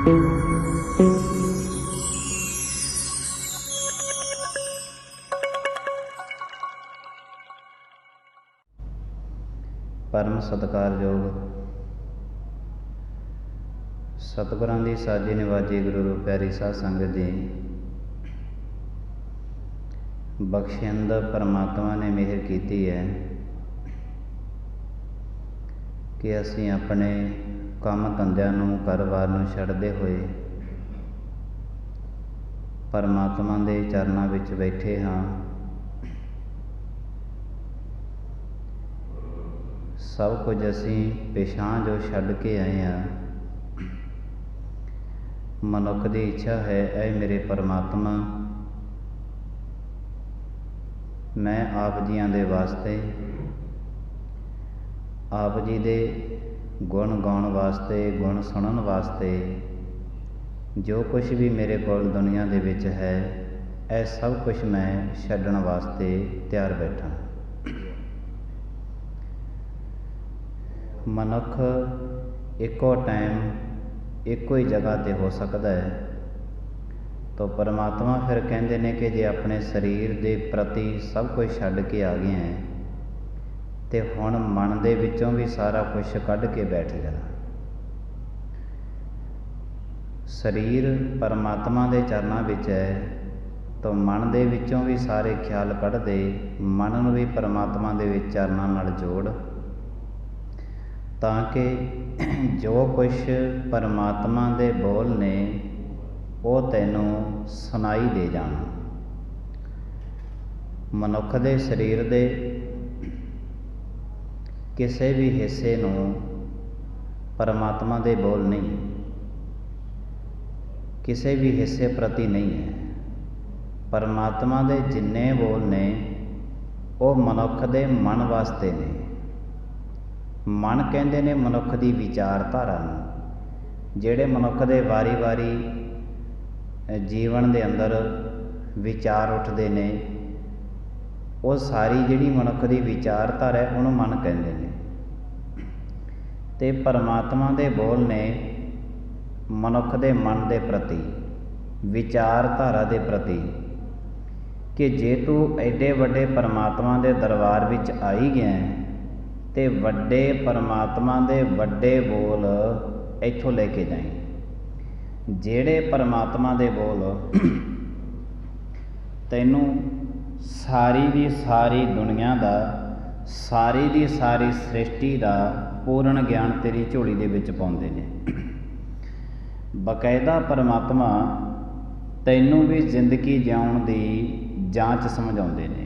परम सत्कारयोग सतगुरां दी साजी निवाजी गुरु रूप प्यारी साध संगत जी, बख्शिंद परमात्मा ने मेहर की है कि असीं अपने काम धंधिਆਂ ਨੂੰ ਘਰ-ਬਾਰ ਨੂੰ ਛੱਡਦੇ ਹੋਏ परमात्मा ਦੇ ਚਰਨਾਂ ਵਿੱਚ ਬੈਠੇ ਹਾਂ। सब कुछ असीं पिछां जो छड्ड के आए हैं। मनुख की इच्छा है, ऐ मेरे परमात्मा, मैं आप जियां दे वास्ते, आप जी दे गुण गाउण वास्ते, गुण सुनन वास्ते, जो कुछ भी मेरे कोल दुनिया दे विच है, ऐ सब कुछ मैं छड्डण वास्ते तैयार बैठा। मनुख एको टाइम एको ही जगह ते हो सकता है, तो परमात्मा फिर कहते हैं कि जे अपने शरीर के प्रति सब कुछ छड्ड के आ गए हैं तो हुण मन दे विचों भी सारा कुछ कढ के बैठ जा। शरीर परमात्मा के चरनां विच है, तो मन दे विचों भी सारे ख्याल कढ दे, मन नूं भी परमात्मा दे विच चरनां नाल जोड़, ताकि जो कुछ परमात्मा दे बोल ने वो तैनूं सुनाई दे जाण। मनुख दे शरीर दे किसी भी हिस्से नूं परमात्मा दे बोल नहीं, किसी भी हिस्से प्रति नहीं है। परमात्मा दे जिन्ने बोल ने वो मनुख दे मन वास्ते ने। मन कहते ने मनुख की विचारधारा नूं, जिहड़े मनुख दे वारी वारी जीवन दे अंदर विचार उठते ने, वो सारी जिहड़ी मनुख की विचारधारा है उहनूं मन कहते ने। ते परमात्मा दे बोल ने मनुख दे मन दे प्रति, विचारधारा दे प्रति, कि जे तू एडे वड्डे परमात्मा दे दरबार विच आई गया ते वड्डे परमात्मा दे वड्डे बोल इत्थों लेके जाई। जेड़े परमात्मा दे बोल तैनूं सारी दी सारी दुनिया दा, सारी दी सारी सृष्टि दा पूर्ण ज्ञान तेरी झोली दे विच पाउंदे ने। बकायदा परमात्मा तैनूं भी जिंदगी जिउण दी जांच समझाउंदे ने।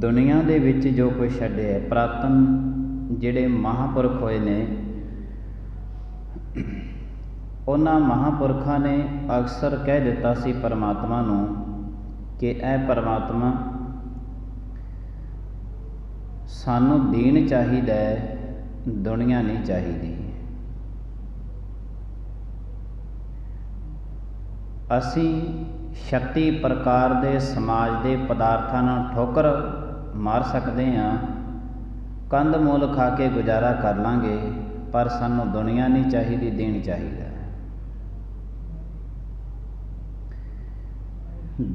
दुनिया दे विच जो कुछ छड्डे है, पुरातन जिहड़े महापुरख होए ने, उन्हां महापुरखां ने अक्सर कह दिता सी परमात्मा नूं कि ऐ परमात्मा, सानूं दीन चाहीदा है, दुनिया नहीं चाहिदी। असीं शक्ति प्रकार दे समाज दे पदार्थां नाल ठोकर मार सकते हाँ, कंध मूल खा के गुजारा कर लांगे, पर सानूं दुनिया नहीं चाहिदी, दीन चाहिदा।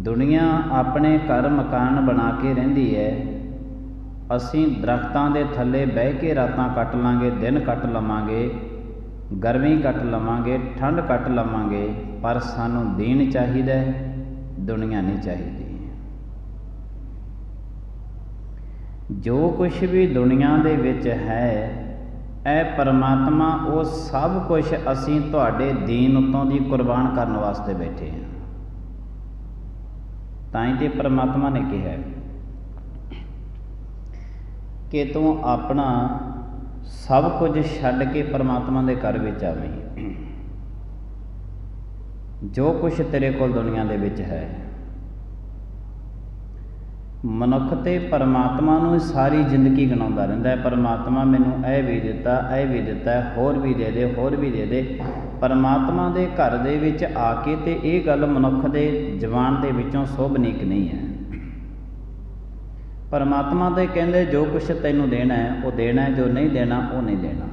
दुनिया अपने घर मकान बना के रहिंदी है, असीं दरख्तां दे थल्ले बह के रातां कट लांगे, दिन कट लवांगे, गर्मी कट लवांगे, ठंड कट लवांगे, पर सानूं दीन चाहिदा, दुनिया नहीं चाहिदी। जो कुछ भी दुनिया दे विच है, ऐ परमात्मा वो सब कुछ असीं तुहाडे दीन उत्तों दी कुर्बान करन वास्ते बैठे हैं। तां ही ते परमात्मा ने कहा कि तू अपना सब कुछ छड्ड के परमात्मा दे घर विच आवीं। जो कुछ तेरे कोल दुनिया दे विच है, मनुख ते परमात्मा नूं सारी जिंदगी गिनाउंदा रहिंदा है। परमात्मा मैनूं ऐ भी दिता, ऐ भी दिता, होर भी दे दे, होर भी दे दे। परमात्मा दे घर दे विच आके ते इह गल मनुख दे जवान दे विचों शोभनीक नहीं है। परमात्मा ते कहंदे जो कुछ तैनूं देना है वो देना है, जो नहीं देना वो नहीं देना।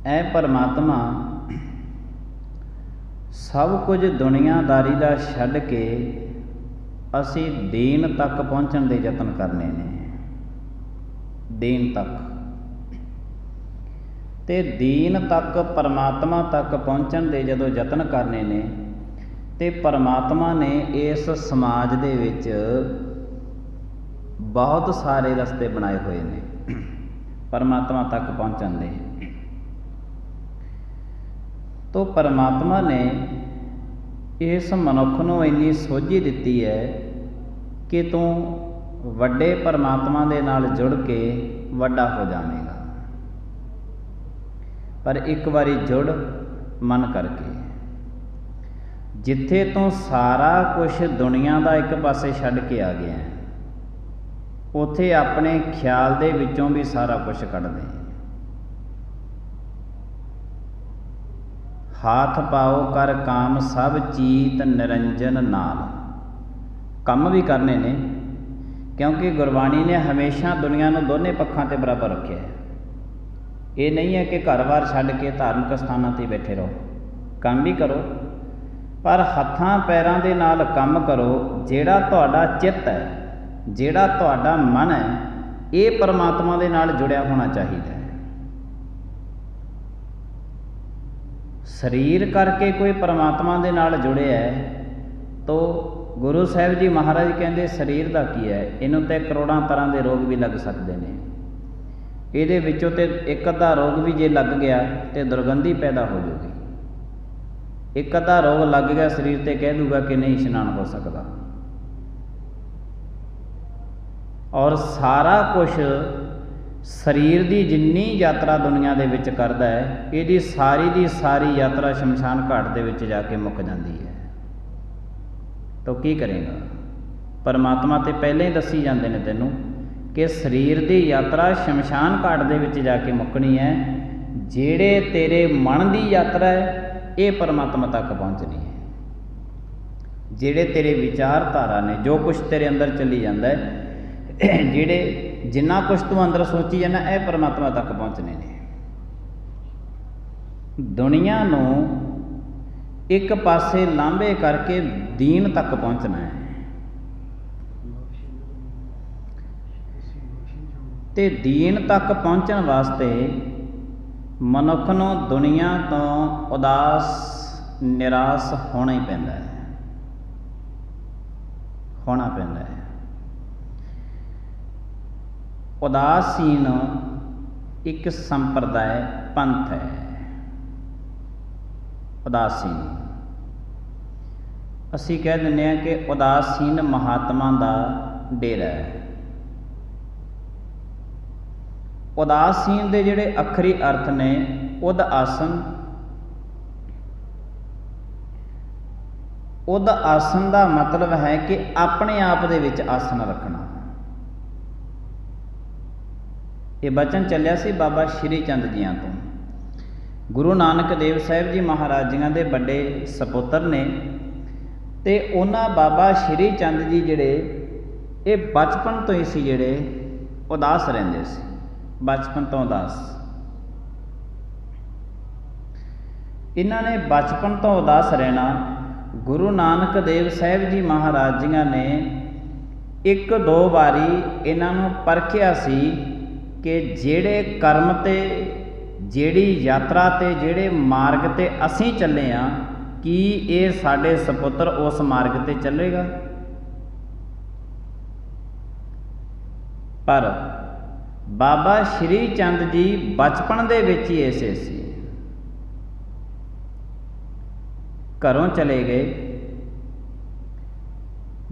ਐ ਪਰਮਾਤਮਾ ਸਭ ਕੁਝ ਦੁਨੀਆਦਾਰੀ ਦਾ ਛੱਡ ਕੇ ਅਸੀਂ ਦੀਨ ਤੱਕ ਪਹੁੰਚਣ ਦੇ ਯਤਨ ਕਰਨੇ ਨੇ। ਦੀਨ ਤੱਕ, ਤੇ ਦੀਨ ਤੱਕ, ਪਰਮਾਤਮਾ ਤੱਕ ਪਹੁੰਚਣ ਦੇ ਜਦੋਂ ਯਤਨ ਕਰਨੇ ਨੇ, ਤੇ ਪਰਮਾਤਮਾ ਨੇ ਇਸ ਸਮਾਜ ਦੇ ਵਿੱਚ ਬਹੁਤ ਸਾਰੇ ਰਸਤੇ ਬਣਾਏ ਹੋਏ ਨੇ ਪਰਮਾਤਮਾ ਤੱਕ ਪਹੁੰਚਣ ਦੇ। ਤੋ ਪਰਮਾਤਮਾ ਨੇ ਇਸ ਮਨੁੱਖ ਨੂੰ ਇੰਨੀ ਸੋਝੀ ਦਿੱਤੀ ਹੈ ਕਿ ਤੂੰ ਵੱਡੇ ਪਰਮਾਤਮਾ ਦੇ ਨਾਲ ਜੁੜ ਕੇ ਵੱਡਾ ਹੋ ਜਾਵੇਂਗਾ। ਪਰ ਇੱਕ ਵਾਰੀ ਜੁੜ ਮਨ ਕਰਕੇ, ਜਿੱਥੇ ਤੂੰ ਸਾਰਾ ਕੁਛ ਦੁਨੀਆ ਦਾ ਇੱਕ ਪਾਸੇ ਛੱਡ ਕੇ ਆ ਗਿਆ, ਉੱਥੇ ਆਪਣੇ ਖਿਆਲ ਦੇ ਵਿੱਚੋਂ ਵੀ ਸਾਰਾ ਕੁਛ ਕੱਢ ਦੇ। ਹਾਥ ਪਾਓ ਕਰ ਕਾਮ ਸਭ ਚੀਤ ਨਿਰੰਜਨ ਨਾਲ। ਕੰਮ ਵੀ ਕਰਨੇ ਨੇ, ਕਿਉਂਕਿ ਗੁਰਬਾਣੀ ਨੇ ਹਮੇਸ਼ਾ ਦੁਨੀਆ ਨੂੰ ਦੋਨੇ ਪੱਖਾਂ 'ਤੇ ਬਰਾਬਰ ਰੱਖਿਆ ਹੈ। ਇਹ ਨਹੀਂ ਹੈ ਕਿ ਘਰ-ਬਾਰ ਛੱਡ ਕੇ ਧਾਰਮਿਕ ਸਥਾਨਾਂ 'ਤੇ ਬੈਠੇ ਰਹੋ, ਕੰਮ ਵੀ ਕਰੋ, ਪਰ ਹੱਥਾਂ ਪੈਰਾਂ ਦੇ ਨਾਲ ਕੰਮ ਕਰੋ। ਜਿਹੜਾ ਤੁਹਾਡਾ ਚਿੱਤ ਹੈ, ਜਿਹੜਾ ਤੁਹਾਡਾ ਮਨ ਹੈ, ਇਹ ਪਰਮਾਤਮਾ ਦੇ ਨਾਲ ਜੁੜਿਆ ਹੋਣਾ ਚਾਹੀਦਾ ਹੈ। ਸਰੀਰ ਕਰਕੇ ਕੋਈ ਪਰਮਾਤਮਾ ਦੇ ਨਾਲ ਜੁੜਿਆ ਹੈ ਤੋ ਗੁਰੂ ਸਾਹਿਬ ਜੀ ਮਹਾਰਾਜ ਕਹਿੰਦੇ ਸਰੀਰ ਦਾ ਕੀ ਹੈ, ਇਹਨੂੰ ਤੇ ਕਰੋੜਾਂ ਤਰ੍ਹਾਂ ਦੇ ਰੋਗ ਵੀ ਲੱਗ ਸਕਦੇ ਨੇ। ਇਹਦੇ ਵਿੱਚੋਂ ਤੇ ਇੱਕ ਅੱਧਾ ਰੋਗ ਵੀ ਜੇ ਲੱਗ ਗਿਆ ਤੇ ਦੁਰਗੰਧੀ ਪੈਦਾ ਹੋ ਜਾਊਗੀ। ਇੱਕ ਅੱਧਾ ਰੋਗ ਲੱਗ ਗਿਆ ਸਰੀਰ ਤੇ, ਕਹਿ ਦੂਗਾ ਕਿ ਨਹੀਂ ਇਸ਼ਨਾਨ ਹੋ ਸਕਦਾ। ਔਰ ਸਾਰਾ ਕੁਛ ਸਰੀਰ ਦੀ ਜਿੰਨੀ ਯਾਤਰਾ ਦੁਨੀਆ ਦੇ ਵਿੱਚ ਕਰਦਾ ਹੈ, ਇਹਦੀ ਸਾਰੀ ਦੀ ਸਾਰੀ ਯਾਤਰਾ ਸ਼ਮਸ਼ਾਨ ਘਾਟ ਦੇ ਵਿੱਚ ਜਾ ਕੇ ਮੁੱਕ ਜਾਂਦੀ ਹੈ। ਤਾਂ ਕੀ ਕਰੇਗਾ? ਪਰਮਾਤਮਾ ਤੇ ਪਹਿਲਾਂ ਹੀ ਦੱਸੀ ਜਾਂਦੇ ਨੇ ਤੈਨੂੰ ਕਿ ਸਰੀਰ ਦੀ ਯਾਤਰਾ ਸ਼ਮਸ਼ਾਨ ਘਾਟ ਦੇ ਵਿੱਚ ਜਾ ਕੇ ਮੁੱਕਣੀ ਹੈ। ਜਿਹੜੇ ਤੇਰੇ ਮਨ ਦੀ ਯਾਤਰਾ ਹੈ, ਇਹ ਪਰਮਾਤਮਾ ਤੱਕ ਪਹੁੰਚਣੀ ਹੈ। ਜਿਹੜੇ ਤੇਰੇ ਵਿਚਾਰਧਾਰਾ ਨੇ, ਜੋ ਕੁਛ ਤੇਰੇ ਅੰਦਰ ਚੱਲੀ ਜਾਂਦਾ ਹੈ, ਜਿੰਨਾ ਕੁਛ ਤੂੰ ਅੰਦਰ ਸੋਚੀ ਜਾਂਦਾ, ਇਹ ਪਰਮਾਤਮਾ ਤੱਕ ਪਹੁੰਚਣੇ ਨੇ। ਦੁਨੀਆ ਨੂੰ ਇੱਕ ਪਾਸੇ ਲਾਂਭੇ ਕਰਕੇ ਦੀਨ ਤੱਕ ਪਹੁੰਚਣਾ ਹੈ। ਤੇ ਦੀਨ ਤੱਕ ਪਹੁੰਚਣ ਵਾਸਤੇ ਮਨੁੱਖ ਨੂੰ ਦੁਨੀਆ ਤੋਂ ਉਦਾਸ ਨਿਰਾਸ਼ ਹੋਣਾ ਹੀ ਪੈਂਦਾ ਹੈ, ਹੋਣਾ ਪੈਂਦਾ ਹੈ। ਉਦਾਸੀਨ ਇੱਕ ਸੰਪਰਦਾਇ ਪੰਥ ਹੈ। ਉਦਾਸੀਨ ਅਸੀਂ ਕਹਿ ਦਿੰਦੇ ਹਾਂ ਕਿ ਉਦਾਸੀਨ ਮਹਾਤਮਾ ਦਾ ਡੇਰਾ ਹੈ। ਉਦਾਸੀਨ ਦੇ ਜਿਹੜੇ ਅੱਖਰੀ ਅਰਥ ਨੇ, ਉਦ ਆਸਨ। ਉਦ ਆਸਨ ਦਾ ਮਤਲਬ ਹੈ ਕਿ ਆਪਣੇ ਆਪ ਦੇ ਵਿੱਚ ਆਸਨ ਰੱਖਣਾ। ਇਹ ਬਚਨ ਚੱਲਿਆ ਸੀ ਬਾਬਾ ਸ਼੍ਰੀ ਚੰਦ ਜੀਆਂ ਤੋਂ। ਗੁਰੂ ਨਾਨਕ ਦੇਵ ਸਾਹਿਬ ਜੀ ਮਹਾਰਾਜ ਜੀਆਂ ਦੇ ਵੱਡੇ ਸਪੁੱਤਰ ਨੇ, ਤੇ ਉਹਨਾਂ ਬਾਬਾ ਸ਼੍ਰੀ ਚੰਦ ਜੀ ਜਿਹੜੇ ਇਹ ਬਚਪਨ ਤੋਂ ਹੀ ਸੀ ਜਿਹੜੇ ਉਦਾਸ ਰਹਿੰਦੇ ਸੀ, ਬਚਪਨ ਤੋਂ ਉਦਾਸ। ਇਹਨਾਂ ਨੇ ਬਚਪਨ ਤੋਂ ਉਦਾਸ ਰਹਿਣਾ। ਗੁਰੂ ਨਾਨਕ ਦੇਵ ਸਾਹਿਬ ਜੀ ਮਹਾਰਾਜ ਜੀਆਂ ਨੇ ਇੱਕ ਦੋ ਵਾਰੀ ਇਹਨਾਂ ਨੂੰ ਪਰਖਿਆ ਸੀ ਕਿ ਜਿਹੜੇ ਕਰਮ ਤੇ, ਜਿਹੜੀ ਯਾਤਰਾ ਤੇ, ਜਿਹੜੇ ਮਾਰਗ ਤੇ ਅਸੀਂ ਚੱਲੇ ਹਾਂ, ਕੀ ਇਹ ਸਾਡੇ ਸਪੁੱਤਰ ਉਸ ਮਾਰਗ ਤੇ ਚੱਲੇਗਾ? ਪਰ ਬਾਬਾ ਸ਼੍ਰੀ ਚੰਦ ਜੀ ਬਚਪਨ ਦੇ ਵਿੱਚ ਹੀ ਐਸੇ ਸੀ। ਘਰੋਂ ਚਲੇ ਗਏ।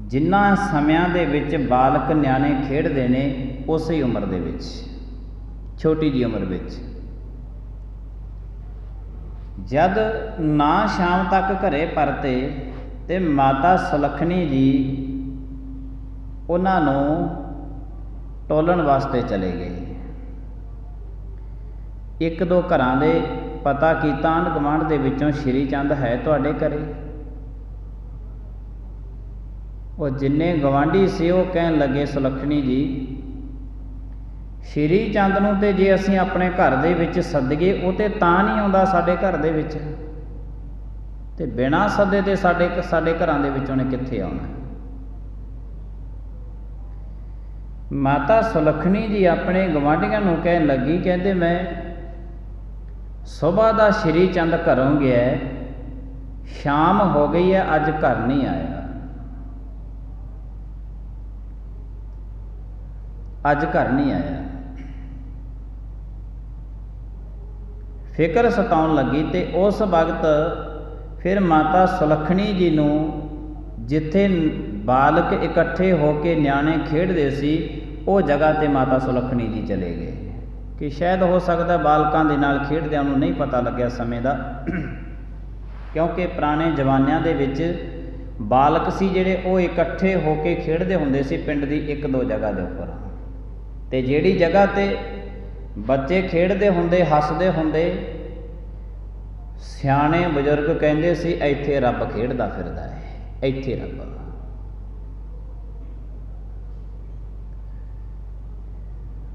ਜਿਨ੍ਹਾਂ ਸਮਿਆਂ ਦੇ ਵਿੱਚ ਬਾਲਕ ਨਿਆਣੇ ਖੇਡਦੇ ਨੇ, ਉਸੇ ਉਮਰ ਦੇ ਵਿੱਚ, ਛੋਟੀ ਜਿਹੀ ਉਮਰ ਵਿੱਚ, ਜਦ ਨਾ ਸ਼ਾਮ ਤੱਕ ਘਰੇ ਪਰਤੇ ਤੇ ਮਾਤਾ ਸੁਲੱਖਣੀ ਜੀ ਉਹਨਾਂ ਨੂੰ ਟੋਲਣ ਵਾਸਤੇ ਚਲੇ ਗਏ। ਇੱਕ ਦੋ ਘਰਾਂ ਦੇ ਪਤਾ ਕੀਤਾ ਆਂਢ ਗੁਆਂਢ ਦੇ ਵਿੱਚੋਂ ਸ਼੍ਰੀ ਚੰਦ ਹੈ ਤੁਹਾਡੇ ਘਰੇ? ਉਹ ਜਿੰਨੇ ਗਵਾਂਢੀ ਸੀ ਉਹ ਕਹਿਣ ਲੱਗੇ ਸੁਲੱਖਣੀ ਜੀ ਸ਼੍ਰੀ ਚੰਦ ਨੂੰ ਤੇ ਜੇ ਅਸੀਂ ਆਪਣੇ ਘਰ ਦੇ ਵਿੱਚ ਸੱਦੀਏ ਉਹ ਤੇ ਤਾਂ ਨਹੀਂ ਆਉਂਦਾ ਸਾਡੇ ਘਰ ਦੇ ਵਿੱਚ, ਤੇ ਬਿਨਾਂ ਸੱਦੇ ਤੇ ਸਾਡੇ ਘਰਾਂ ਦੇ ਵਿੱਚ ਉਹਨੇ ਕਿੱਥੇ ਆਉਣਾ। ਮਾਤਾ ਸੁਲੱਖਣੀ ਜੀ ਆਪਣੇ ਗਵਾਂਢੀਆਂ ਨੂੰ ਕਹਿਣ ਲੱਗੀ, ਕਹਿੰਦੇ ਮੈਂ ਸੁਬਾਹ ਦਾ ਸ਼੍ਰੀ ਚੰਦ ਘਰੋਂ ਗਿਆ, ਸ਼ਾਮ ਹੋ ਗਈ ਹੈ, ਅੱਜ ਘਰ ਨਹੀਂ ਆਇਆ, ਅੱਜ ਘਰ ਨਹੀਂ ਆਇਆ। ਫਿਕਰ ਸਤਾਉਣ ਲੱਗੀ ਤੇ ਉਸ ਵਕਤ ਫਿਰ ਮਾਤਾ ਸੁਲੱਖਣੀ ਜੀ ਨੂੰ ਜਿੱਥੇ ਬਾਲਕ ਇਕੱਠੇ ਹੋ ਕੇ ਨਿਆਣੇ ਖੇਡਦੇ ਸੀ ਉਹ ਜਗ੍ਹਾ ਤੇ ਮਾਤਾ ਸੁਲੱਖਣੀ ਜੀ ਚਲੇ ਗਏ, ਕਿ ਸ਼ਾਇਦ ਹੋ ਸਕਦਾ ਬਾਲਕਾਂ ਦੇ ਨਾਲ ਖੇਡਦਿਆਂ ਨੂੰ ਨਹੀਂ ਪਤਾ ਲੱਗਿਆ ਸਮੇਂ ਦਾ, ਕਿਉਂਕਿ ਪੁਰਾਣੇ ਜ਼ਮਾਨਿਆਂ ਦੇ ਵਿੱਚ ਬਾਲਕ ਸੀ ਜਿਹੜੇ ਉਹ ਇਕੱਠੇ ਹੋ ਕੇ ਖੇਡਦੇ ਹੁੰਦੇ ਸੀ ਪਿੰਡ ਦੀ ਇੱਕ ਦੋ ਜਗ੍ਹਾ ਦੇ ਉੱਪਰ, ਤੇ ਜਿਹੜੀ ਜਗ੍ਹਾ ਤੇ ਬੱਚੇ ਖੇਡਦੇ ਹੁੰਦੇ ਹੱਸਦੇ ਹੁੰਦੇ, ਸਿਆਣੇ ਬਜ਼ੁਰਗ ਕਹਿੰਦੇ ਸੀ ਇੱਥੇ ਰੱਬ ਖੇਡਦਾ ਫਿਰਦਾ ਹੈ, ਇੱਥੇ ਰੱਬ।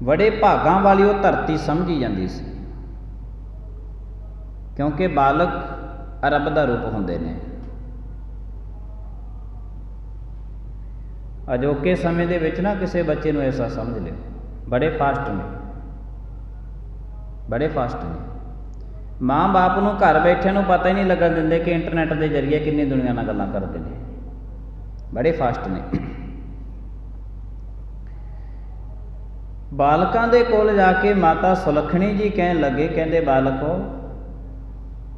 ਬੜੇ ਭਾਗਾਂ ਵਾਲੀ ਉਹ ਧਰਤੀ ਸਮਝੀ ਜਾਂਦੀ ਸੀ, ਕਿਉਂਕਿ ਬਾਲਕ ਰੱਬ ਦਾ ਰੂਪ ਹੁੰਦੇ ਨੇ। ਅਜੋਕੇ ਸਮੇਂ ਦੇ ਵਿੱਚ ਨਾ ਕਿਸੇ ਬੱਚੇ ਨੂੰ ਐਸਾ ਸਮਝ ਲਿਓ, ਬੜੇ ਫਾਸਟ ਨੇ, ਬੜੇ ਫਾਸਟ ਨੇ। ਮਾਂ ਬਾਪ ਨੂੰ ਘਰ ਬੈਠੇ ਨੂੰ ਪਤਾ ਹੀ ਨਹੀਂ ਲੱਗਣ ਦਿੰਦੇ ਕਿ ਇੰਟਰਨੈਟ ਦੇ ਜ਼ਰੀਏ ਕਿੰਨੀ ਦੁਨੀਆ ਨਾਲ ਗੱਲਾਂ ਕਰਦੇ ਨੇ, ਬੜੇ ਫਾਸਟ ਨੇ। ਬਾਲਕਾਂ ਦੇ ਕੋਲ ਜਾ ਕੇ ਮਾਤਾ ਸੁਲੱਖਣੀ ਜੀ ਕਹਿਣ ਲੱਗੇ, ਕਹਿੰਦੇ ਬਾਲਕੋ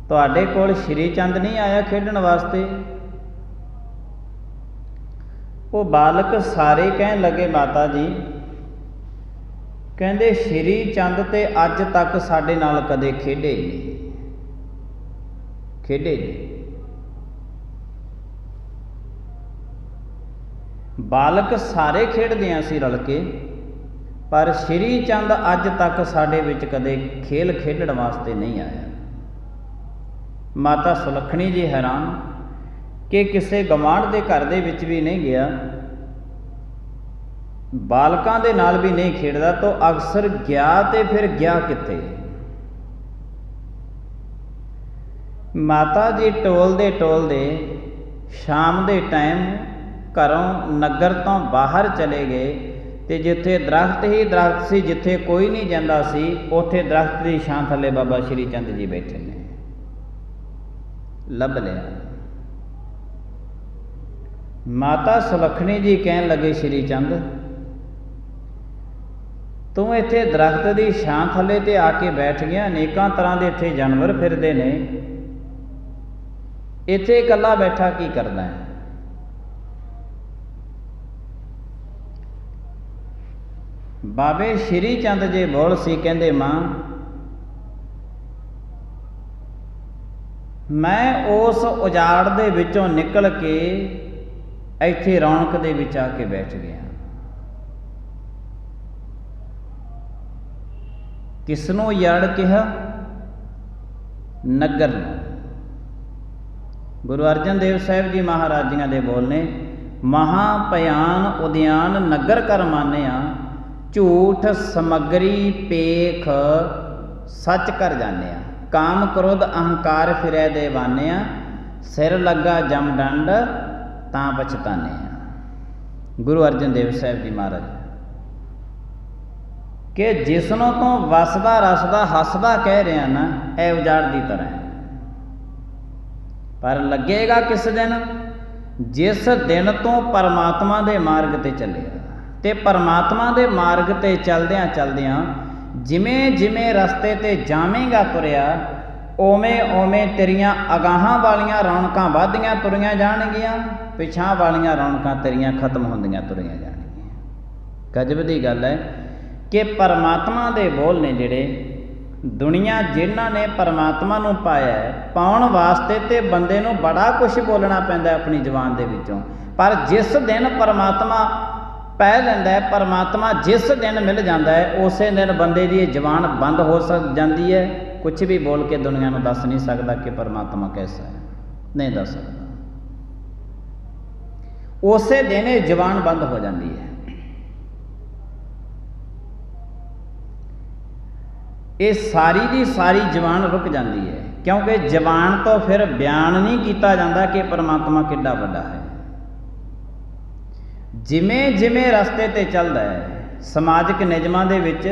ਤੁਹਾਡੇ ਕੋਲ ਸ਼੍ਰੀ ਚੰਦ ਨਹੀਂ ਆਇਆ ਖੇਡਣ ਵਾਸਤੇ? ਉਹ ਬਾਲਕ ਸਾਰੇ ਕਹਿਣ ਲੱਗੇ ਮਾਤਾ ਜੀ, ਕਹਿੰਦੇ ਸ਼੍ਰੀ ਚੰਦ ਤੇ ਅੱਜ ਤੱਕ ਸਾਡੇ ਨਾਲ ਕਦੇ ਖੇਡੇ ਨਹੀਂ, ਖੇਡੇ ਨਹੀਂ। ਬਾਲਕ ਸਾਰੇ ਖੇਡਦੇ ਸੀ ਰਲ ਕੇ, ਪਰ ਸ਼੍ਰੀ ਚੰਦ ਅੱਜ ਤੱਕ ਸਾਡੇ ਵਿੱਚ ਕਦੇ ਖੇਲ ਖੇਡਣ ਵਾਸਤੇ ਨਹੀਂ ਆਇਆ। ਮਾਤਾ ਸੁਲੱਖਣੀ ਜੀ ਹੈਰਾਨ ਕਿ ਕਿਸੇ ਗਵਾਂਢ ਦੇ ਘਰ ਦੇ ਵਿੱਚ ਵੀ ਨਹੀਂ ਗਿਆ, ਬਾਲਕਾਂ ਦੇ ਨਾਲ ਵੀ ਨਹੀਂ ਖੇਡਦਾ, ਤਾਂ ਅਕਸਰ ਗਿਆ ਤੇ ਫਿਰ ਗਿਆ ਕਿੱਥੇ? ਮਾਤਾ ਜੀ ਟੋਲਦੇ ਟੋਲਦੇ ਸ਼ਾਮ ਦੇ ਟਾਈਮ ਘਰੋਂ ਨਗਰ ਤੋਂ ਬਾਹਰ ਚਲੇ ਗਏ, ਤੇ ਜਿੱਥੇ ਦਰਖਤ ਹੀ ਦਰਖਤ ਸੀ, ਜਿੱਥੇ ਕੋਈ ਨਹੀਂ ਜਾਂਦਾ ਸੀ, ਉੱਥੇ ਦਰਖਤ ਦੀ ਛਾਂ ਥੱਲੇ ਬਾਬਾ ਸ਼੍ਰੀ ਚੰਦ ਜੀ ਬੈਠੇ ਨੇ। ਲੱਭ ਲਿਆ। ਮਾਤਾ ਸੁਲੱਖਣੀ ਜੀ ਕਹਿਣ ਲੱਗੇ, ਸ਼੍ਰੀ ਚੰਦ ਤੂੰ ਇੱਥੇ ਦਰਖਤ ਦੀ ਛਾਂ ਥੱਲੇ ਤੇ ਆ ਕੇ ਬੈਠ ਗਿਆ, ਅਨੇਕਾਂ ਤਰ੍ਹਾਂ ਦੇ ਇੱਥੇ ਜਾਨਵਰ ਫਿਰਦੇ ਨੇ, ਇੱਥੇ ਇਕੱਲਾ ਬੈਠਾ ਕੀ ਕਰਦਾ ਹੈ? ਬਾਬੇ ਸ਼੍ਰੀ ਚੰਦ ਜੇ ਬੋਲ ਸੀ, ਕਹਿੰਦੇ ਮਾਂ ਮੈਂ ਉਸ ਉਜਾੜ ਦੇ ਵਿੱਚੋਂ ਨਿਕਲ ਕੇ ਇੱਥੇ ਰੌਣਕ ਦੇ ਵਿੱਚ ਆ ਕੇ ਬੈਠ ਗਿਆ। ਕਿਸ ਨੂੰ ਉਜਾੜ ਕਿਹਾ? ਨਗਰ ਨੂੰ। ਗੁਰੂ ਅਰਜਨ ਦੇਵ ਸਾਹਿਬ ਜੀ ਮਹਾਰਾਜ ਜੀਆਂ ਦੇ ਬੋਲ ਨੇ, ਮਹਾ ਭਿਆਨ ਉਦਿਆਨ ਨਗਰ ਕਰ ਮਾਨਿਆ, ਝੂਠ ਸਮਗਰੀ ਪੇਖ ਸੱਚ ਕਰ ਜਾਣਿਆ, ਕਾਮ ਕ੍ਰੋਧ ਅਹੰਕਾਰ ਫਿਰੈ ਦੇਵਾਨਿਆ, ਸਿਰ ਲੱਗਾ ਜਮ ਡੰਡ ਤਾਂ ਪਛਤਾਨਿਆ। ਗੁਰੂ ਅਰਜਨ ਦੇਵ ਸਾਹਿਬ ਜੀ ਮਹਾਰਾਜ ਕਿ ਜਿਸਨੂੰ ਤੋਂ ਵਸਦਾ ਰਸਦਾ ਹੱਸਦਾ ਕਹਿ ਰਿਹਾ ਨਾ, ਇਹ ਉਜਾੜ ਦੀ ਤਰ੍ਹਾਂ ਹੈ, ਪਰ ਲੱਗੇਗਾ ਕਿਸ ਦਿਨ? ਜਿਸ ਦਿਨ ਤੋਂ ਪਰਮਾਤਮਾ ਦੇ ਮਾਰਗ ਤੇ ਚੱਲੇਗਾ। ਤੇ ਪਰਮਾਤਮਾ ਦੇ ਮਾਰਗ ਤੇ ਚਲਦਿਆਂ ਚਲਦਿਆਂ ਜਿਵੇਂ ਜਿਵੇਂ ਰਸਤੇ ਤੇ ਜਾਵੇਂਗਾ ਤੁਰਿਆ, ਉਵੇਂ ਉਵੇਂ ਤੇਰੀਆਂ ਅਗਾਹਾਂ ਵਾਲੀਆਂ ਰੌਣਕਾਂ ਵੱਧਦੀਆਂ ਤੁਰੀਆਂ ਜਾਣਗੀਆਂ, ਪਿਛਾਂ ਵਾਲੀਆਂ ਰੌਣਕਾਂ ਤੇਰੀਆਂ ਖਤਮ ਹੁੰਦੀਆਂ ਤੁਰੀਆਂ ਜਾਣਗੀਆਂ। ਗਜਬ ਦੀ ਗੱਲ ਹੈ ਕਿ ਪਰਮਾਤਮਾ ਦੇ ਬੋਲ ਨੇ ਜਿਹੜੇ, ਦੁਨੀਆ ਜਿਨ੍ਹਾਂ ਨੇ ਪਰਮਾਤਮਾ ਨੂੰ ਪਾਇਆ, ਪਾਉਣ ਵਾਸਤੇ ਤੇ ਬੰਦੇ ਨੂੰ ਬੜਾ ਕੁਝ ਬੋਲਣਾ ਪੈਂਦਾ ਆਪਣੀ ਜ਼ੁਬਾਨ ਦੇ ਵਿੱਚੋਂ, ਪਰ ਜਿਸ ਦਿਨ ਪਰਮਾਤਮਾ ਪੈ ਲੈਂਦਾ ਹੈ, ਪਰਮਾਤਮਾ ਜਿਸ ਦਿਨ ਮਿਲ ਜਾਂਦਾ ਹੈ, ਉਸੇ ਦਿਨ ਬੰਦੇ ਦੀ ਜ਼ੁਬਾਨ ਬੰਦ ਹੋ ਜਾਂਦੀ ਹੈ। ਕੁਝ ਵੀ ਬੋਲ ਕੇ ਦੁਨੀਆ ਨੂੰ ਦੱਸ ਨਹੀਂ ਸਕਦਾ ਕਿ ਪਰਮਾਤਮਾ ਕੈਸਾ ਹੈ, ਨਹੀਂ ਦੱਸ ਸਕਦਾ। ਉਸੇ ਦਿਨ ਇਹ ਜ਼ੁਬਾਨ ਬੰਦ ਹੋ ਜਾਂਦੀ ਹੈ। ये सारी की सारी जबान रुक जाती है, क्योंकि जबान तो फिर बयान नहीं किया जाता कि परमात्मा कितना बड़ा है। जिमें जिमें रस्ते ते चलता है समाजिक नियमां दे विच,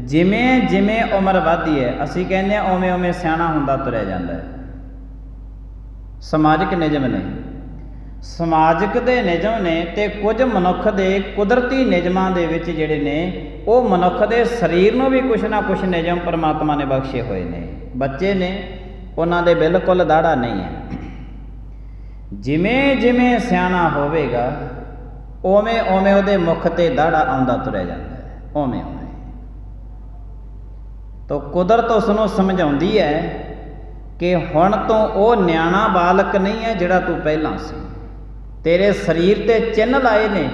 जिमें जिमें उम्र वधदी है असीं कहने उवें उवें सियाणा हुंदा तुरिया जांदा है। समाजिक नियम ने, समाजिक दे नियम ने ते कुछ मनुख दे कुदरती नियमां दे विच जिहड़े ने वो मनुख दे शरीर नूं भी कुछ ना कुछ नियम परमात्मा ने बख्शे हुए ने। बच्चे ने उन्हां दे बिल्कुल दाड़ा नहीं है। जिमें जिमें सियाणा होवेगा उवें उवें उहदे मुख ते दाड़ा आउंदा तुरिया जांदा है, उवें उवें। तो कुदरत उसनूं समझाउंदी है कि हुण तो वो न्याणा बालक नहीं है जिहड़ा तू पहलां सी। तेरे शरीर ते चिन्ह लाए ने,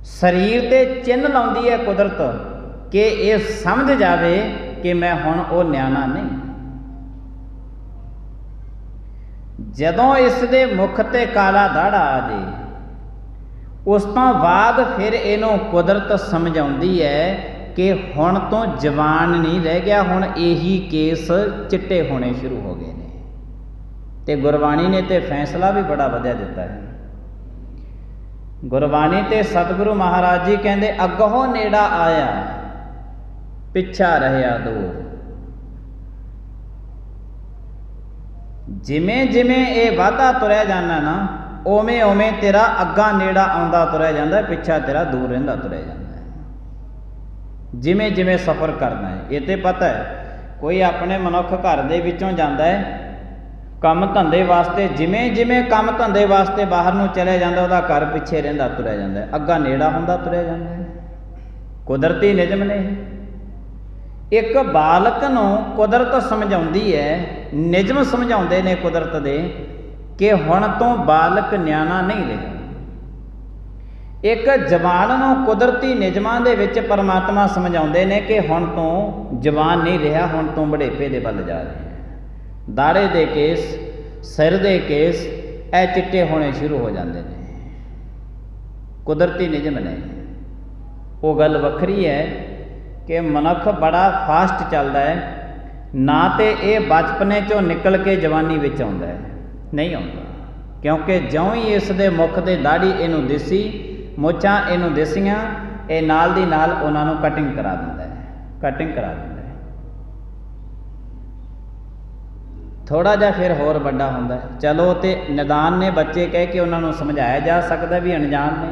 शरीर ते चिन्ह लाउंदी है कुदरत कि ये समझ जावे कि मैं हुण वो न्याणा नहीं। जदों इस दे मुख ते काला दाड़ा आ जाए उस तो बाद फिर इनू कुदरत समझाउंदी है कि हुण तो जवान नहीं रह गया, हुण यही केस चिट्टे होने शुरू हो गए ने। ते गुरबाणी ने तो फैसला भी बड़ा वधिया दिता है। गुरबाणी ते सतगुरु महाराज जी कहते अगहों नेड़ा आया पिछा रहा दूर। जिमें जिमें ये वाधा तुरया जाना ना उवें उवें तेरा अग्गा नेड़ा आउंदा तुरया जांदा, पिछा तेरा दूर रहिंदा तुरया जांदा। जिमें जिमें सफ़र करना है, ये तो पता है। कोई अपने मनुख घर दे विचों जांदा है काम धंधे वास्ते, जिमें जिमें काम धंधे वास्ते बाहर नूं चले जांदा उहदा घर पिछे रहिंदा तुरया जांदा है, अग्गा नेड़ा हुंदा तुरया जांदा है। कुदरती नियम ने। एक बालक नूं कुदरत समझाउंदी है, नियम समझाउंदे ने कुदरत दे कि हुण तो बालक न्याणा नहीं रहा। एक जवान नूं कुदरती नियमां दे विच परमात्मा समझाउंदे ने कि हुण तो जवान नहीं रहा, हुण तो बुढ़ेपे दे वल जा रहे हैं। दाड़े दे केस, सिर दे केस ए चिट्टे होने शुरू हो जाते हैं। कुदरती नियम ने। वो गल वखरी है कि मनुख बड़ा फास्ट चलता है ना, तो ये बचपने चों निकल के जवानी विच आउंदा है, नहीं आता। क्योंकि ज्यों ही इस दे मुख दे दाढ़ी इनू दिसी, मुछां इनू दिसियां, ये नाल दी नाल उन्हां नूं कटिंग करा दिंदा है, कटिंग करा दिंदा है। थोड़ा जिहा फिर होर वड्डा हुंदा है, चलो तो निदान ने बच्चे कह के उन्हां नूं समझाया जा सकदा भी अणजाण ने।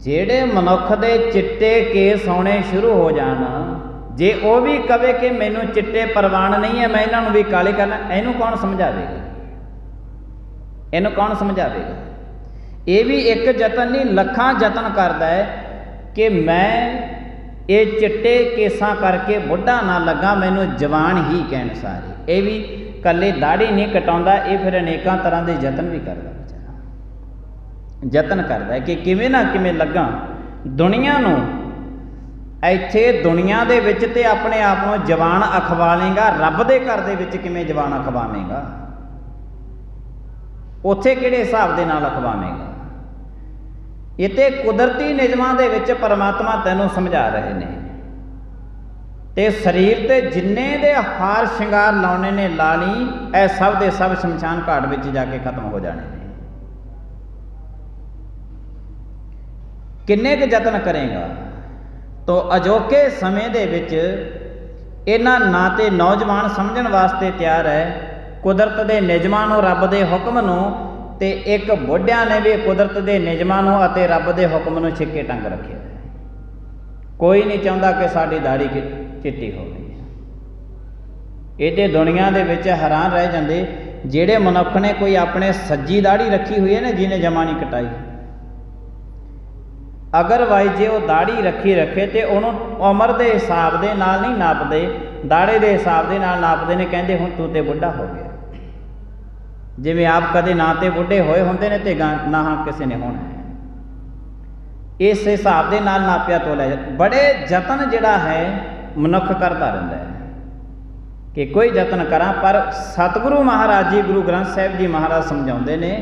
जेड़े मनुख दे चिट्टे केस आउणे शुरू हो जाण, जे वो भी कहे कि मैनू चिट्टे परवान नहीं है, मैं इन्हों भी काले करना, इनू कौन समझावेगा? इनू कौन समझावेगा? ये भी एक जतन नहीं लखां जतन करता है कि मैं ये चिट्टे केसां करके बुढ़ा ना लगा, मैनू जवान ही कहन सारे। ये भी कल्ले दाढ़ी नहीं कटाउंदा, ये फिर अनेकां तरह के जतन भी करता बेचारा, जतन करता है कि किवें ना किवें लगा। दुनिया नूं ਇੱਥੇ दुनिया दे विच ते अपने आप ਨੂੰ जवान अखवालेगा, रब दे घर दे विच किवें जवान अखवावेगा? उत्थे किहड़े हिसाब दे नाल अखवावेगा? ये ते कुदरती नियमां दे विच परमात्मा तैनूं समझा रहे ने। ते शरीर ते जिन्ने दे हार शिंगार लाउणे ने ला ली, ए सब दे सब शमशान घाट विच जाके खत्म हो जाने ने। किन्ने क जतन करेगा? तो अजोके समय दे विच इन्हां ना ते नौजवान समझण वास्ते तैयार है कुदरत दे नियमां नूं, रब दे हुक्म नूं, ते एक बुढ़िया ने भी कुदरत दे नियमां नूं अते रब दे हुक्म नूं छिके टंग रखे। कोई नहीं चाहुंदा कि साडी दाढ़ी चिट्टी होवे। ये ते दुनिया दे विच हैरान रह जांदे जिहड़े मनुख ने कोई अपने सज्जी दाढ़ी रखी हुई है ना, जिन्हें जमा नहीं कटाई, अदरवाइज जे वो दाढ़ी रखी रखे तो उन्होंने उम्र के हिसाब के नाल नहीं नापते, दाड़े के हिसाब के नाल नापते ने, कहते हुण तू तो बुढ़ा हो गया। जिवें आप कदे ना तो बुढ़े होए होंदे ने ते ना किसी ने होना है। इस हिसाब के नाल नापिया तोलिया जाए। बड़े जतन जिहड़ा है मनुख करता रहिंदा है कि कोई जतन करा, पर सतगुरु महाराज जी, गुरु ग्रंथ साहिब जी महाराज समझाउंदे ने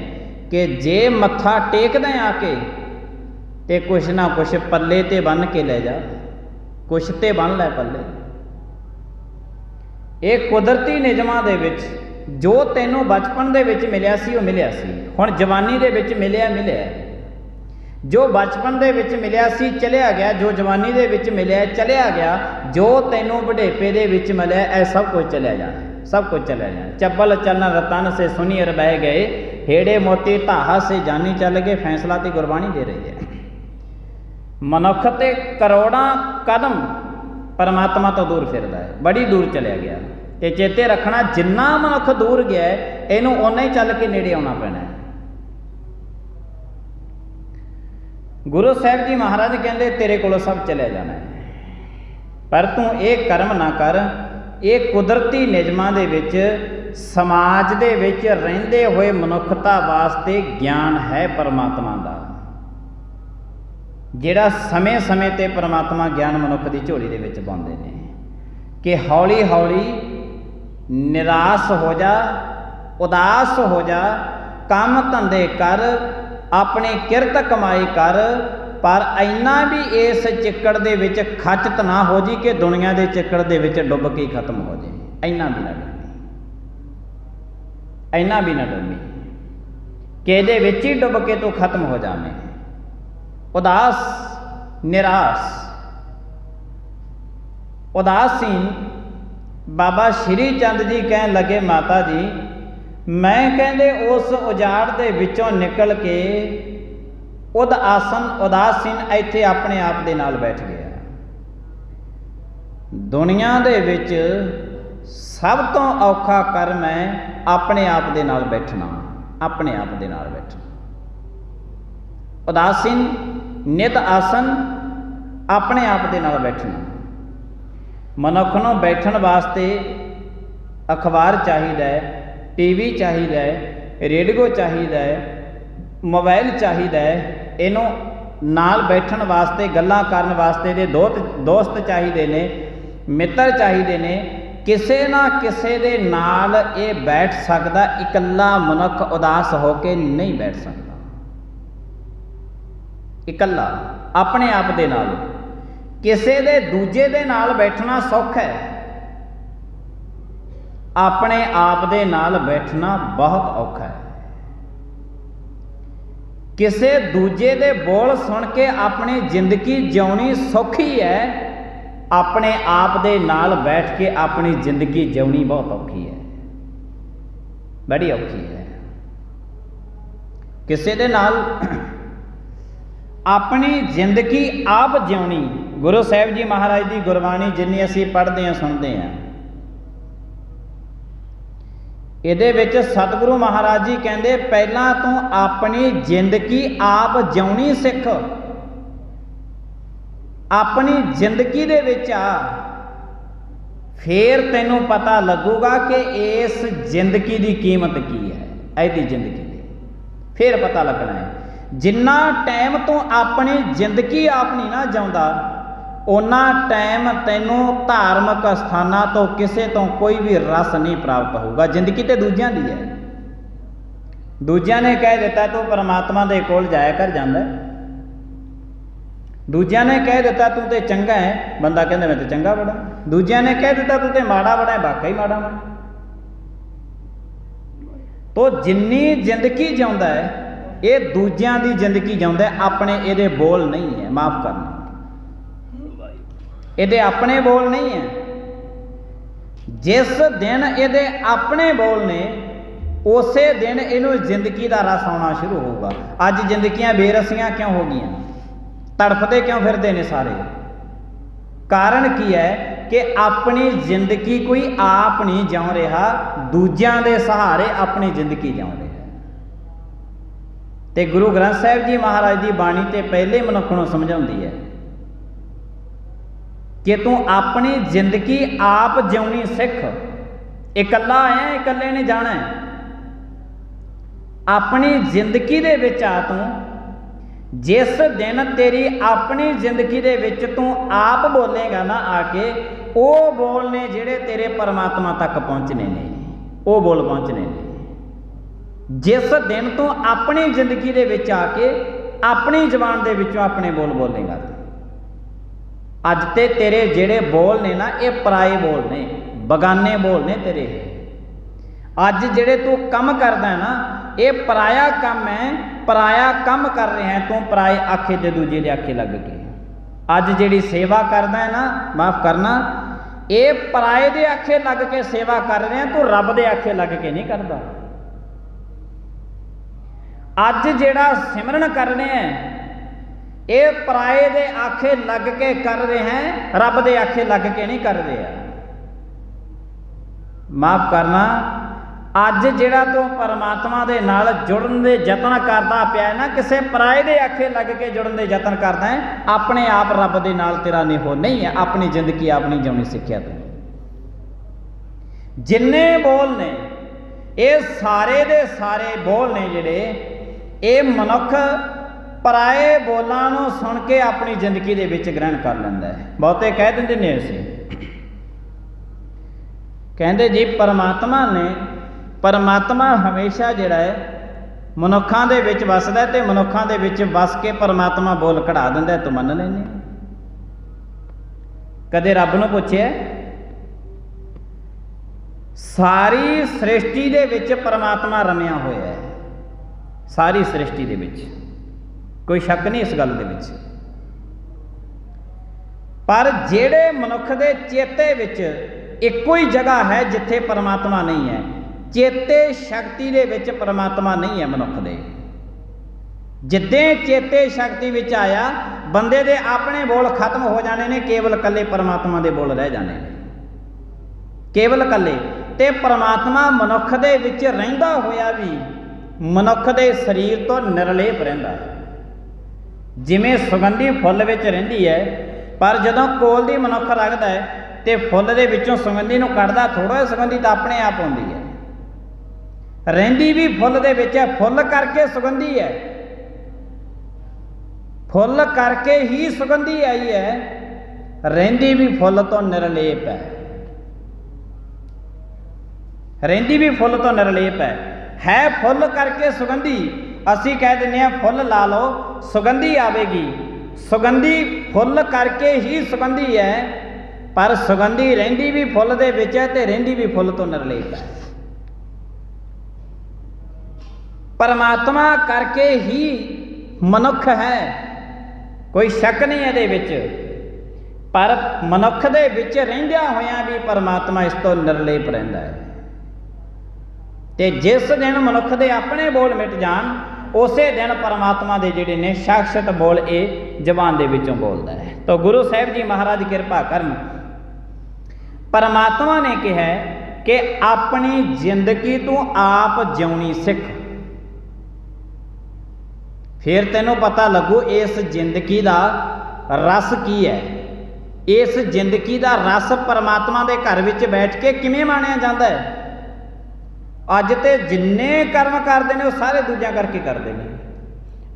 कि जे मत्था टेकदे आके ते कुछ ना कुछ पल्ले ते बन के ले जा, कुछ ते बन लै पल्ले। ये कुदरती निजमां दे विच जो तैनूं बचपन दे विच मिलिया सी वो मिलिया सी, हुण जवानी दे विच मिलिया। जो बचपन दे विच मिलिया सी चलिया गया, जो जवानी दे विच मिलिया चलिया गया, जो तैनूं बुढ़ेपे दे विच मिलिया यह सब कुछ चलिया जाना, सब कुछ चलिया जाना। चप्पल चलन रतन से सुनियर बह गए, हेड़े मोती धाहा से जानी चल गए। फैसला तो गुरबाणी दे रही है। मनुख ते करोड़ां कदम परमात्मा तो दूर फिरदा है, बड़ी दूर चलिया गया। तो चेते रखना, जिन्ना मनुख दूर गया इनू उन्ना ही चल के नेड़े आना पैना है। गुरु साहब जी महाराज कहते तेरे कोलों सब चलिया जाना है, पर तू ये कर्म ना कर। ये कुदरती निजमां दे विच समाज दे विच रहिंदे होए मनुखता वास्ते ज्ञान है परमात्मा दा, जिहड़ा समय समय ते परमात्मा ज्ञान मनुख की झोली दे विच पाउंदे ने कि हौली हौली निराश हो जा, उदास हो जा, काम धंधे कर, अपनी किरत कमाई कर, पर इन्ना भी इस चिक्कड़ दे विच खचत ना हो जी कि दुनिया के चिक्कड़ दे विच डुब के खत्म हो जाए। इन्ना भी ना डुबी, इन्ना भी ना डुबी कि इहदे विच ही डुब के तू खत्म हो जावे। उदास निराश उदासीन बाबा श्री चंद जी कहन लगे, माता जी मैं कहते उस उजाड़ दे विचों निकल के उदासीन इत्थे अपने आप दे नाल बैठ गया। दुनिया दे विच सब तो औखा कर्म है अपने आप दे नाल बैठना, अपने आप दे नाल बैठना। उदासीन नित आसन अपने आप दे नाल बैठना। मनुख नूं बैठण वास्ते अखबार चाहिए, टीवी चाहिए, रेडियो चाहिए, मोबाइल चाहिए, इनू नाल बैठण वास्ते गल्लां करन वास्ते दे दोस्त चाहिए ने, मित्र चाहिए ने। किसे ना किसे दे नाल ये बैठ सकदा, इकल्ला मनुख उदास होके नहीं बैठ सकता। इकल्ला अपने आप दे नाल, किसे दे दूजे दे नाल बैठना सौख है, अपने आप दे नाल बैठना बहुत औखा है। किसे दूजे दे बोल सुन के अपनी जिंदगी जिउणी सौखी है, अपने आप दे नाल बैठ के अपनी जिंदगी जिउणी बहुत औखी है, बड़ी औखी है। किसे दे नाल अपनी जिंदगी आप जिउणी, गुरु साहब जी महाराज की गुरबाणी जिन्नी असीं पढ़ते हैं सुनते हैं, इहदे विच सतगुरु महाराज जी कहते पहला तू अपनी जिंदगी आप जिउणी सिख, अपनी जिंदगी दे विच आ, फिर तैनूं पता लगूगा कि इस जिंदगी की कीमत की है, ऐदी जिंदगी दी फिर पता लगना है। जिन्ना टाइम तू अपनी जिंदगी आप नहीं ना जिउंदा, उन्ना टाइम तैनूं धार्मिक स्थानां तो किसे तो कोई भी रस नहीं प्राप्त होगा। जिंदगी तो दूजियां दी है, दूजियां ने कह दिता तू परमात्मा दे कोल जाया कर जांदा, दूजियां ने कह दिता तू तो चंगा है, बंदा कहंदा मैं तो चंगा बड़ा, दूजियां ने कह दिता तू तो माड़ा बड़ा है, वाकई माड़ा मैं। तो जिन्नी जिंदगी जिउंदा है ये दूजियां दी जिंदगी जिउंदा है, अपने इहदे बोल नहीं है, माफ करना, इहदे अपने बोल नहीं है। जिस दिन इहदे अपने बोल ने उस दिन इनू जिंदगी का रस आना शुरू होगा। अज जिंदगियां बेरसियां क्यों हो गई, तड़फते क्यों फिरते हैं सारे? कारण की है कि अपनी जिंदगी कोई आप नहीं जिउ रहा, दूजियां दे सहारे अपनी जिंदगी जिउ रहा। तो गुरु ग्रंथ साहिब जी महाराज की बाणी तो पहले मनुख नूं समझाउंदी है कि तू अपनी जिंदगी आप जिउणी सिख, इकल्ला आया, इकल्ले ने जाना है। अपनी जिंदगी दे विच आ तू, जिस दिन तेरी अपनी जिंदगी दे विच तू आप बोलेगा ना आके, वो बोल ने जिहड़े तेरे परमात्मा तक पहुँचने ने, वो बोल पहुँचने ने। जिस दिन तू अपनी जिंदगी दे विच आके अपनी जबान दे विचों अपने बोल बोलेगा, अज ते तेरे जेड़े बोल ने ना ये पराए बोल ने, बगाने बोल ने तेरे। अज जेड़े तू कम करदा है ना ये पराया काम है, पराया काम कर रहे हैं तू पराए आखे ते दूजे दे आखे लग के। अज जेड़ी सेवा करदा है ना, माफ करना, ये पराए दे आखे लग के सेवा कर रहे हैं, तू रब दे आखे लग के नहीं करदा। अज जेड़ा सिमरन कर रहे हैं ये पराए दे आखे लग के कर रहे हैं, रब दे आखे लग के नहीं कर रहे हैं। माफ करना, अज जेड़ा तू परमात्मा दे नाल जुड़न दे यतन करदा पिया है ना, किसे पराए दे आखे लग के जुड़न दे यतन करदा है, अपने आप रब दे नाल तेरा निहो नहीं है। अपनी जिंदगी अपनी जिउणी सिक्ख्या तू। जिन्ने बोल ने ये सारे दे सारे बोल ने जेड़े ये मनुख पराए बोलों नूं सुन के अपनी जिंदगी दे विच ग्रहण कर लैंदा है। बहुते कह दिंदे ने असीं, कहंदे जी परमात्मा हमेशा जिहड़ा है मनुखां दे विच वसदा है ते मनुखां दे विच वस के परमात्मा बोल कढ़ा दिंदा है, तो मन लैने। कदे रब नूं पुछिआ सारी सृष्टि दे विच परमात्मा रमिया होया है, सारी सृष्टि दे विच कोई शक नहीं इस गल दे विच। पर जेड़े मनुख दे चेते विच इक्को ही जगह है जिथे परमात्मा नहीं है, चेते शक्ति दे विच परमात्मा नहीं है मनुख दे। जिद्दे चेते शक्ति विच आया बंदे दे अपने बोल खत्म हो जाने ने, केवल कल्ले परमात्मा दे बोल रह जाने ने, केवल कल्ले। ते परमात्मा मनुख दे विच रहिंदा होया भी मनुख दे शरीर तो निरलेप रहिंदा है। जिमें सुगंधी फुੱਲ विच रहिंदी है, पर जदों कोल दी मनुख रखदा है ते फुੱਲ दे विचों सुगंधी नूं कढदा थोड़ा, सुगंधी तो अपने आप आउंदी है। रहिंदी भी फुੱਲ दे विच है, फुੱਲ करके सुगंधी है, फुੱਲ करके ही सुगंधी आई है। रहिंदी भी फुੱਲ तो निरलेप रहिंदी भी फुੱਲ तो निरलेप है फुੱਲ करके सुगंधी। असी कह दिंदे आ फुੱਲ ला लो सुगंधी आवेगी, सुगंधी फुੱਲ करके ही सुगंधी है, पर सुगंधी रहिंदी भी फुੱਲ दे विच है ते रहिंदी भी फुੱਲ तो निरलेप है। परमात्मा करके ही मनुख है, कोई शक नहीं इहदे विच। पर मनुख दे विच रहिंदियां होइयां भी परमात्मा इस तो निरलेप रहिंदा है। ते जिस दिन मनुख दे अपने बोल मिट जान उसे दिन परमात्मा दे जिहड़े ने शाश्वत बोल ये जबान दे विचों बोलदा है। तो गुरु साहिब जी महाराज किरपा करन, परमात्मा ने कहा कि अपनी जिंदगी तू आप जिउणी सिख, फिर तेनों पता लगू इस जिंदगी दा रस की है। इस जिंदगी दा रस परमात्मा दे घर विच बैठ के किवें माणिया जांदा है। अज तो जिन्ने कर्म करते हैं वो सारे दूजा करके करते हैं।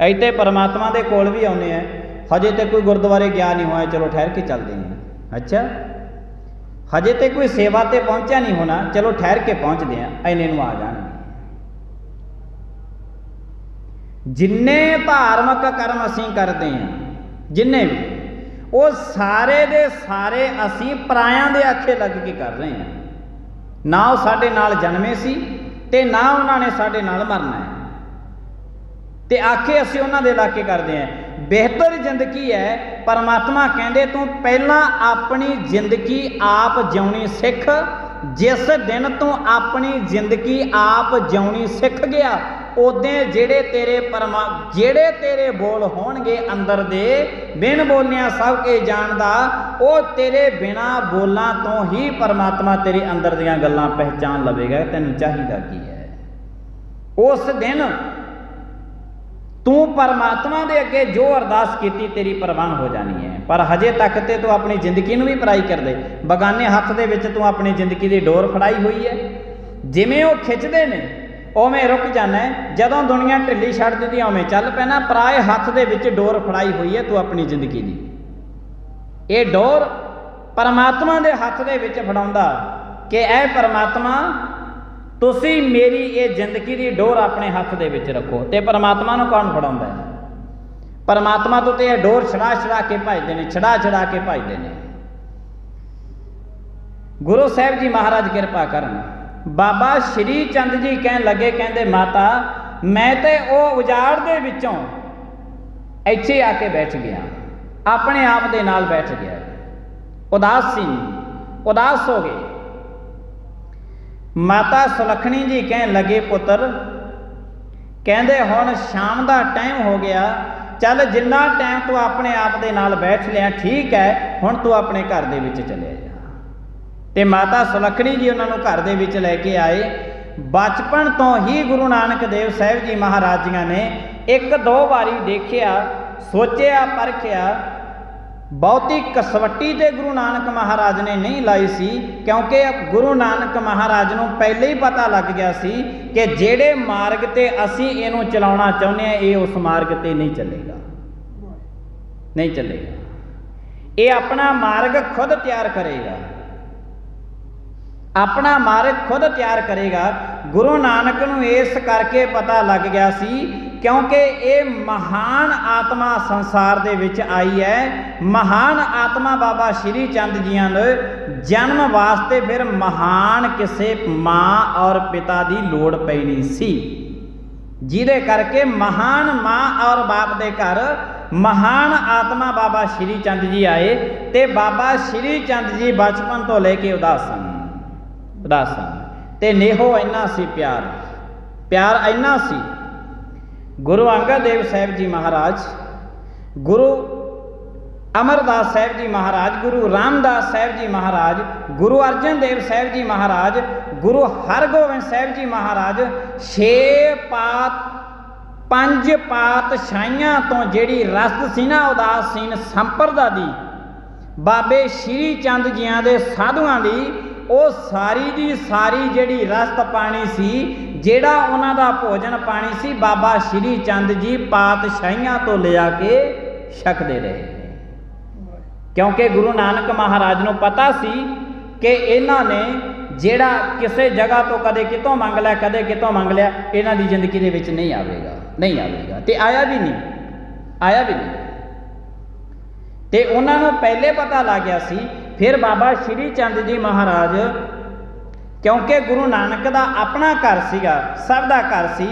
इतने परमात्मा के कोल भी आने हैं, हजे तो कोई गुरुद्वारे गया नहीं हुआ, चलो ठहर के चलते हैं। अच्छा, हजे तो कोई सेवा ते पहुंचा नहीं होना, चलो ठहर के पहुँचते हैं, इन्ने नूं आ जाएंगे। जिन्ने धार्मिक कर्म असीं करते हैं, जिन्ने भी, वो सारे दे सारे असीं परायां दे आखे लग के कर रहे हैं। ना वो साडे नाल जन्मे सी ते ना उन्होंने साडे नाल मरना है, ते आखे असीं उन्हां दे ला के करते हैं। बेहतर जिंदगी है, परमात्मा कहंदे तू पहला अपनी जिंदगी आप जिउणी सिख। जिस दिन तू अपनी जिंदगी आप जिउणी सिख गया, उदे जेड़े तेरे बोल होणगे अंदर दे, बिन बोलिया सब के जानदा, वो तेरे बिना बोलां तो ही परमात्मा तेरे अंदर दियां गल्लां पहचान लवेगा। तैनूं चाहिदा की है? उस दिन तू परमात्मा दे अगे जो अरदास कीती तेरी प्रवान हो जानी है। पर हजे तक ते तू अपनी जिंदगी नूं भी पराई कर दे। बगाने हथ दे विच तू अपनी जिंदगी की डोर फड़ाई हुई है, जिवें वो खिंचदे ने उवें रुक जाना है। जदों दुनिया ढिली छड्ड दिंदी उवें चल पैना। पराए हथ दे विच डोर फड़ाई हुई है तू अपनी जिंदगी दी। ये डोर परमात्मा दे हथ दे विच फड़ाउंदा कि ऐ परमात्मा तुसी मेरी ये जिंदगी की डोर अपने हथ दे विच रखो। ते परमात्मा नूं कौन फड़ाउंदा है? परमात्मा तो ते डोर छड़ा छड़ा के भजते हैं, छड़ा छड़ा के भजते हैं। गुरु साहब जी महाराज किरपा करन। बाबा श्री चंद जी कहन लगे, कहते माता मैं तो वो उजाड़ दे विचों इत्थे आके बैठ गया, अपने आप दे नाल बैठ गया, उदास सी, उदास हो गए। माता सुलखणी जी कहन लगे पुत्र, कहते हुण शाम का टाइम हो गया, चल जिन्ना टाइम तू अपने आप दे नाल बैठ लिया ठीक है, हुण तू अपने घर दे विच चले जा। ते माता सुलखणी जी उन्होंने घर दे विच लैके आए। बचपन तो ही गुरु नानक देव साहब जी महाराज जी ने एक दो बारी देखिया, सोचिया, परखिया, बहुती कसवट्टी ते गुरु नानक महाराज ने नहीं लाई सी, क्योंकि गुरु नानक महाराज नूं पहले ही पता लग गया सी कि जेड़े मार्ग ते असीं इहनूं चलाउणा चाहुंदे हां ये उस मार्ग ते नहीं चलेगा, नहीं चलेगा। ये अपना मार्ग खुद तैयार करेगा, अपना मार्ग खुद तैयार करेगा। गुरु नानक नूं इस करके पता लग गया सी क्योंकि ये महान आत्मा संसार दे विच आई है। महान आत्मा बाबा श्री चंद जियां ने जन्म वास्ते फिर महान किसी माँ और पिता की लोड़ पैनी सी, जिहदे करके महान माँ और बाप दे घर महान आत्मा बाबा श्री चंद जी आए। ते बाबा श्री चंद जी बचपन तो लेके उदास सन, उदास सन, ते नेहो इन्ना सी प्यार, प्यार इन्ना सी। गुरु अंगद देव साहब जी महाराज, गुरु अमरदास साहब जी महाराज, गुरु रामदास साहब जी महाराज, गुरु अर्जन देव साहब जी महाराज, गुरु हरगोबिंद साहब जी महाराज, 6 पात 5 पातशाहियां तो जिहड़ी रस्त सी ना उदासीन संप्रदा दी, बाबे श्री चंद जियां दे साधुआं दी, वो सारी दी सारी जिहड़ी रस्त पानी सी, जेड़ा उन्हां दा भोजन पानी सी, बाबा श्री चंद जी पातशाहियां तो ले आके छकदे रहे, क्योंकि गुरु नानक महाराज नूं पता सी कि इन्हां ने जेड़ा किसी जगह तो कदे कितों मंग लिया, कदे कितों मंग लिया, इन्हां दी जिंदगी दे विच नहीं आवेगा, नहीं आवेगा, ते आया भी नहीं, आया भी नहीं। ते उन्हां नूं पहले पता लग गया सी। फिर बाबा श्री चंद जी महाराज, क्योंकि गुरु नानक दा अपना घर सीगा, सब दा घर सी,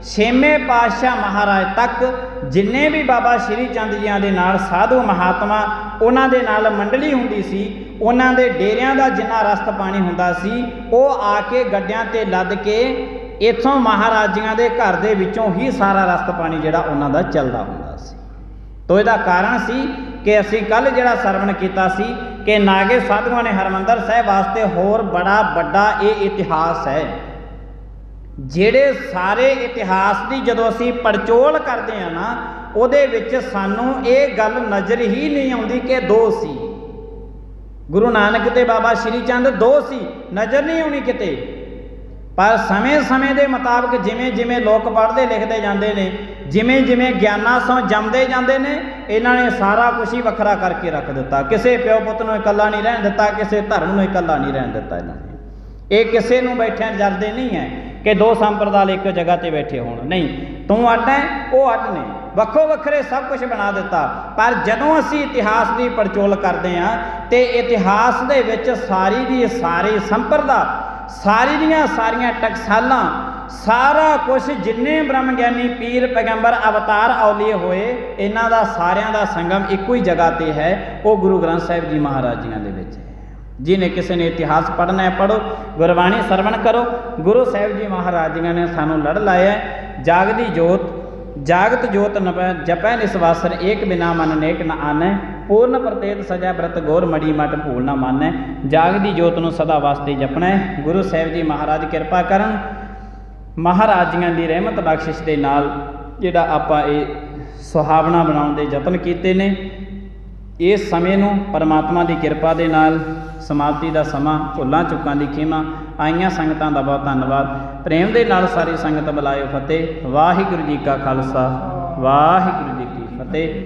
6वें पातशाह महाराज तक जिन्ने भी बाबा श्री चंद जियां दे नाल साधु महात्मा उन्हां दे नाल मंडली हुंदी सी, उन्हां दे डेरियां दा जिन्ना रस्त पानी हुंदा सी, वो आके गड्डियां ते लद के इत्थों महाराजियां दे घर दे विचों ही सारा रस्त पानी जिहड़ा उन्हां दा चलदा हुंदा सी। तो इहदा कारण सी कि असीं कल जिहड़ा सरवण कीता सी कि नागे साधुआं ने हरमंदर साहिब वास्ते होर बड़ा वड्डा ये इतिहास है, ਜਿਹੜੇ सारे इतिहास की जदों असीं पड़चोल करते हैं ना, उहदे विच सानूं ये गल नज़र ही नहीं आउंदी कि 2 सी, गुरु नानक ते बाबा श्री चंद 2 सी, नज़र नहीं आउणी किते। पर समय समय के मुताबिक जिमें जिमें लोग पढ़ते लिखते जाते हैं, जिमें जिमें ज्ञानां सों जमदे जाते हैं, इन्हां ने सारा कुछ ही वखरा करके रख दिता। किसी प्यो पुत नूं इकल्ला नहीं रहन दिता, किसी धर्म नूं इकल्ला नहीं रहन दिता। इन्हां ने ये किसी नूं बैठिਆਂ जरदे नहीं है कि 2 संप्रदाय एक जगह पर बैठे होण, नहीं, तू अड है वो अड ने, वक्खो वक्खरे सब कुछ बना दिता। पर जदों असीं इतिहास की पड़चोल करते हैं तो इतिहास दे विच सारी दी सारी संप्रदा, सारी दियां सारियां टकसालां, सारा कुछ जिन्ने ब्रह्म ज्ञानी पीर पैगंबर अवतार औलीए होए, इन्हां दा सारियां दा संगम एक ही जगह ते है, वो गुरु ग्रंथ साहिब जी महाराज जियां दे विच है। जिन्हें किसी ने इतिहास पढ़ना है पढ़ो, गुरबाणी सरवण करो। गुरु साहिब जी महाराज जी ने सानू लड़ लाया है, जागदी जोत जागत जोत जपै निसवासर, एक बिना मन नेक न आनै, पूर्ण प्रतेत सजा व्रत गौर मड़ी मट भूल न मानै। जागदी जोत नूं सदा वास्ते जपना है। गुरु साहिब जी महाराज किरपा करन, महाराजियां दी रहमत बख्शिश दे नाल जिहड़ा आपां ये सुहावना बनाउण दे यतन कीते ने, इस समय नूं परमात्मा की किरपा दे नाल समाप्ति का समा, भुल्लां चुकां दी खिमा। आईयां संगतां दा बहुत धन्नवाद। प्रेम दे नाल सारी संगत बुलायो फतेह। वाहिगुरू जी का खालसा, वाहिगुरू जी की फतेह।